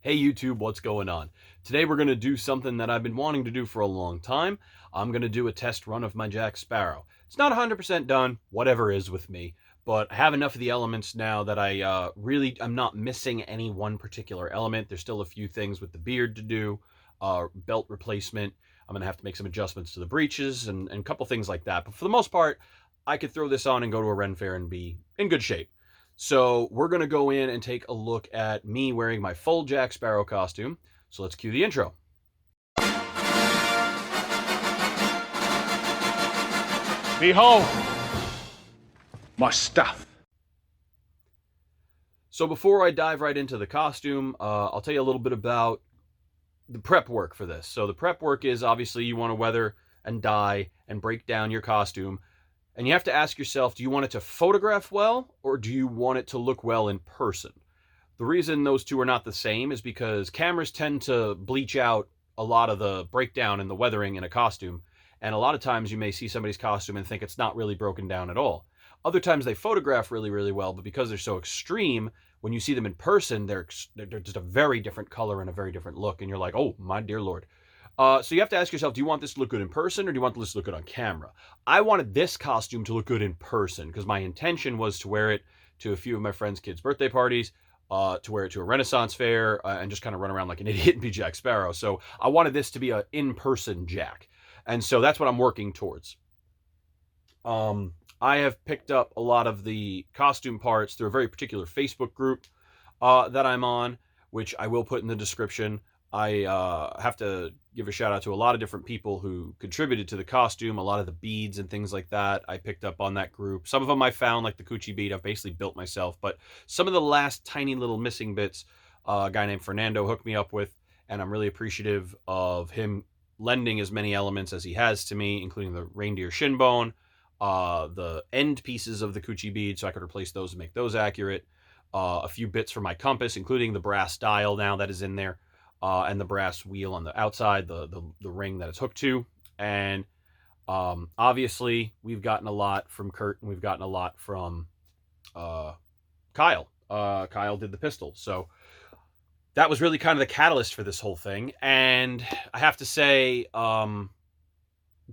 Hey YouTube, what's going on? Today we're going to do something that I've been wanting to do for a long time. I'm going to do a test run of my Jack Sparrow. It's not 100% done, whatever is with me, but I have enough of the elements now that I'm not missing any one particular element. There's still a few things with the beard to do, belt replacement. I'm going to have to make some adjustments to the breeches and a couple things like that. But for the most part, I could throw this on and go to a Ren Fair and be in good shape. So we're going to go in and take a look at me wearing my full Jack Sparrow costume. So let's cue the intro. Behold, my stuff. So before I dive right into the costume, I'll tell you a little bit about the prep work for this. So the prep work is obviously you want to weather and dye and break down your costume. And you have to ask yourself, do you want it to photograph well or do you want it to look well in person? The reason those two are not the same is because cameras tend to bleach out a lot of the breakdown and the weathering in a costume. And a lot of times you may see somebody's costume and think it's not really broken down at all. Other times they photograph really, really well, but because they're so extreme, when you see them in person, they're just a very different color and a very different look. And you're like, oh, my dear Lord. So you have to ask yourself, do you want this to look good in person or do you want this to look good on camera? I wanted this costume to look good in person because my intention was to wear it to a few of my friends' kids' birthday parties, to wear it to a Renaissance fair, and just kind of run around like an idiot and be Jack Sparrow. So I wanted this to be an in-person Jack. And so that's what I'm working towards. I have picked up a lot of the costume parts through a very particular Facebook group that I'm on, which I will put in the description. I have to give a shout out to a lot of different people who contributed to the costume, a lot of the beads and things like that I picked up on that group. Some of them I found, like the kuchi bead, I've basically built myself, but some of the last tiny little missing bits, a guy named Fernando hooked me up with, and I'm really appreciative of him lending as many elements as he has to me, including the reindeer shinbone, the end pieces of the kuchi bead, so I could replace those and make those accurate, a few bits for my compass, including the brass dial now that is in there. And the brass wheel on the outside, the ring that it's hooked to. And obviously, we've gotten a lot from Kurt, and we've gotten a lot from Kyle. Kyle did the pistol. So that was really kind of the catalyst for this whole thing. And I have to say,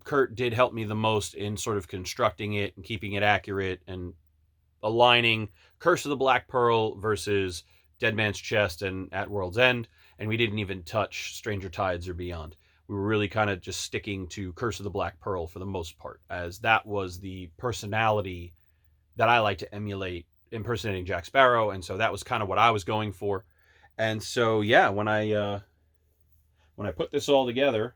Kurt did help me the most in sort of constructing it and keeping it accurate and aligning Curse of the Black Pearl versus Dead Man's Chest and At World's End. And we didn't even touch Stranger Tides or Beyond. We were really kind of just sticking to Curse of the Black Pearl for the most part, as that was the personality that I like to emulate impersonating Jack Sparrow, and so that was kind of what I was going for. And so yeah, when I put this all together,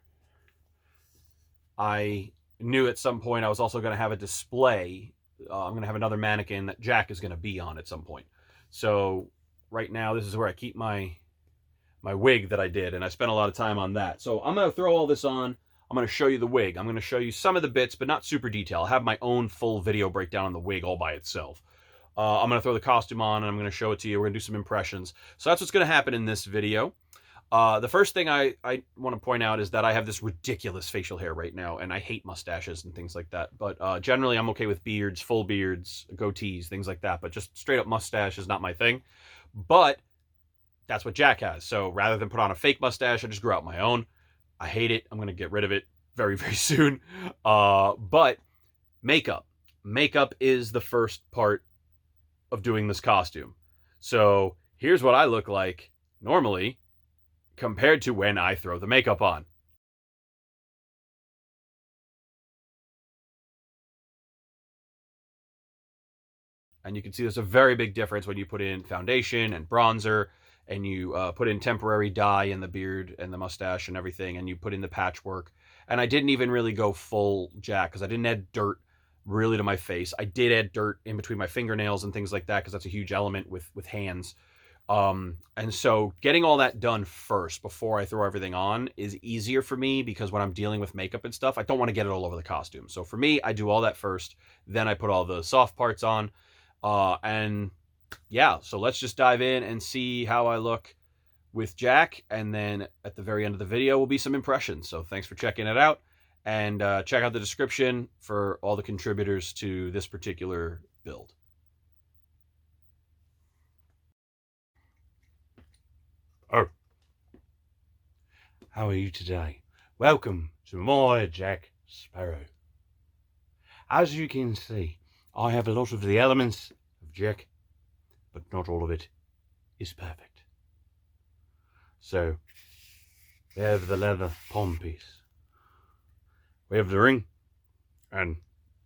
I knew at some point I was also going to have a display. I'm going to have another mannequin that Jack is going to be on at some point. So right now, this is where I keep my wig that I did, and I spent a lot of time on that. So I'm going to throw all this on. I'm going to show you the wig. I'm going to show you some of the bits, but not super detail. I'll have my own full video breakdown on the wig all by itself. I'm going to throw the costume on, and I'm going to show it to you. We're going to do some impressions. So that's what's going to happen in this video. The first thing I want to point out is that I have this ridiculous facial hair right now, and I hate mustaches and things like that. But generally, I'm okay with beards, full beards, goatees, things like that. But just straight up mustache is not my thing. But that's what Jack has. So rather than put on a fake mustache, I just grew out my own. I hate it. I'm going to get rid of it very, very soon. But makeup. Makeup is the first part of doing this costume. So here's what I look like normally compared to when I throw the makeup on. And you can see there's a very big difference when you put in foundation and bronzer, and you put in temporary dye in the beard and the mustache and everything, and you put in the patchwork. And I didn't even really go full Jack because I didn't add dirt really to my face. I did add dirt in between my fingernails and things like that because that's a huge element with hands. And so getting all that done first before I throw everything on is easier for me because when I'm dealing with makeup and stuff, I don't want to get it all over the costume. So for me, I do all that first, then I put all the soft parts on. And yeah, so let's just dive in and see how I look with Jack. And then at the very end of the video will be some impressions. So thanks for checking it out, and check out the description for all the contributors to this particular build. Oh. How are you today? Welcome to my Jack Sparrow. As you can see, I have a lot of the elements of Jack, but not all of it is perfect. So, we have the leather palm piece. We have the ring and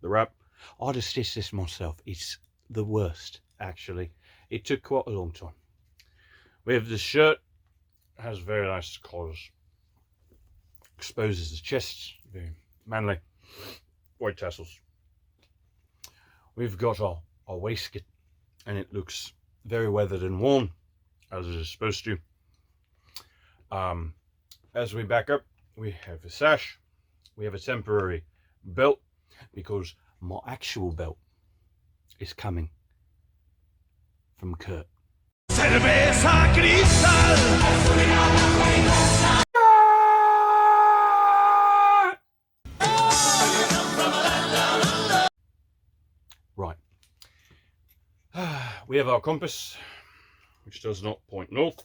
the wrap. I just stitched this myself. It's the worst, actually. It took quite a long time. We have the shirt. It has very nice collars. Exposes the chest, very manly. White tassels. We've got our waistcoat, and it looks very weathered and worn, as it is supposed to. As we back up, we have a sash. We have a temporary belt, because my actual belt is coming from Kurt. Cerveza cristal. Right. We have our compass, which does not point north.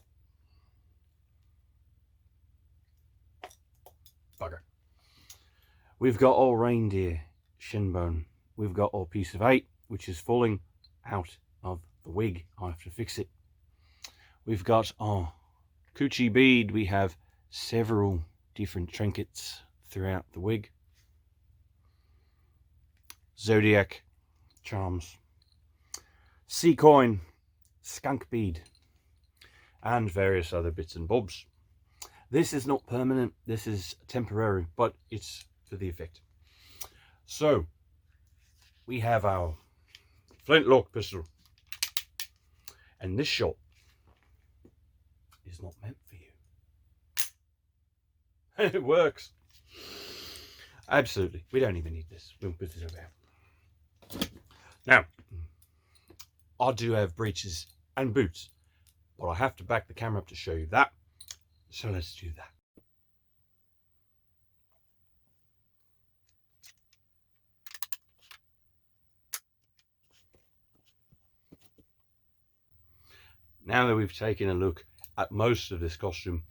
Bugger. We've got our reindeer shinbone. We've got our piece of 8, which is falling out of the wig. I have to fix it. We've got our kuchi bead. We have several different trinkets throughout the wig. Zodiac charms. Sea coin, skunk bead, and various other bits and bobs. This is not permanent. This is temporary, but it's for the effect. So, we have our flintlock pistol. And this shot is not meant for you. It works. Absolutely. We don't even need this. We'll put this over here. Now, I do have breeches and boots, but I have to back the camera up to show you that. So let's do that. Now that we've taken a look at most of this costume,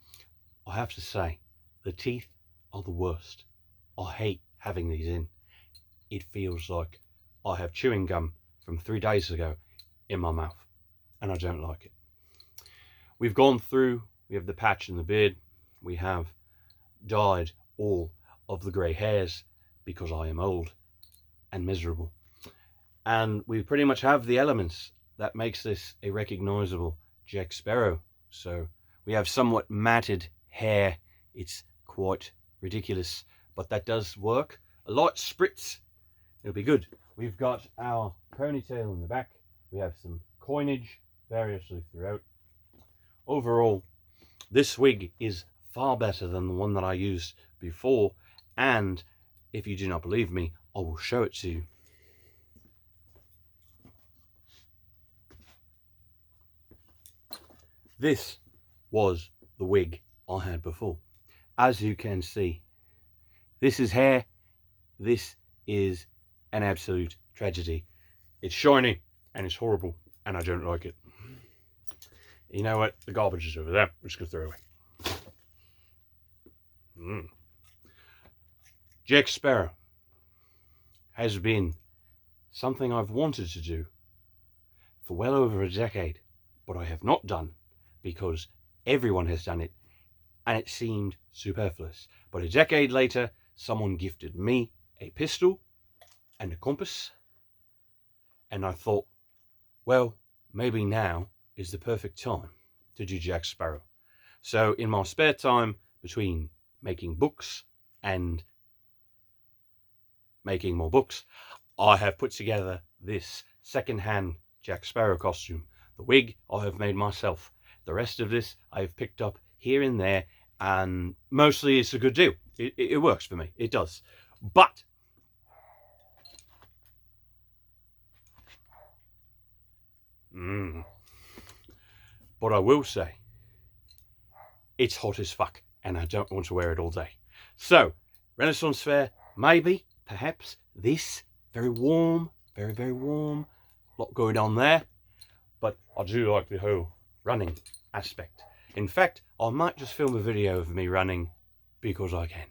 I have to say, the teeth are the worst. I hate having these in. It feels like I have chewing gum from 3 days ago in my mouth, and I don't like it. We've gone through, we have the patch and the beard. We have dyed all of the grey hairs because I am old and miserable. And we pretty much have the elements that makes this a recognizable Jack Sparrow. So we have somewhat matted hair. It's quite ridiculous, but that does work. A light spritz, it'll be good. We've got our ponytail in the back. We have some coinage variously throughout. Overall, this wig is far better than the one that I used before, and if you do not believe me, I will show it to you. This was the wig I had before. As you can see, this is hair. This is an absolute tragedy. It's shiny and it's horrible, and I don't like it. You know what? The garbage is over there. I'm just going to throw it away. Jack Sparrow has been something I've wanted to do for well over a decade, but I have not done because everyone has done it and it seemed superfluous. But a decade later, someone gifted me a pistol and a compass, and I thought, well, maybe now is the perfect time to do Jack Sparrow. So in my spare time between making books and making more books, I have put together this second-hand Jack Sparrow costume. The wig I have made myself. The rest of this I've picked up here and there, and mostly it's a good deal. It works for me. It does. But I will say, it's hot as fuck, and I don't want to wear it all day. So, Renaissance Fair, maybe, perhaps, this, very warm, very, very warm, lot going on there. But I do like the whole running aspect. In fact, I might just film a video of me running because I can.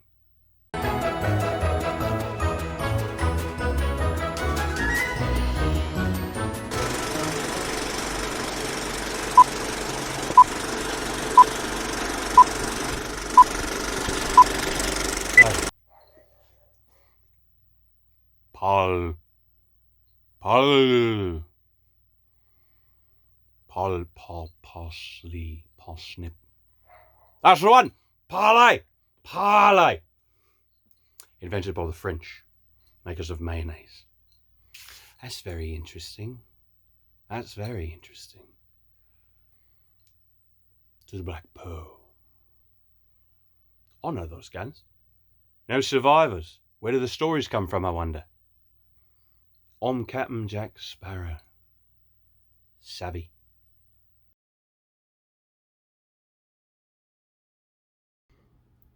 Pal, parsley, parsnip. That's the one! Parlay! Invented by the French, makers of mayonnaise. That's very interesting. To the Black Pearl. I know those guns. No survivors. Where do the stories come from, I wonder? I'm Captain Jack Sparrow. Savvy.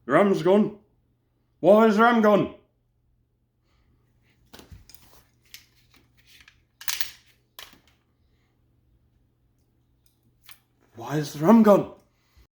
The ram's gone. Why is the ram gone? Why is the ram gone?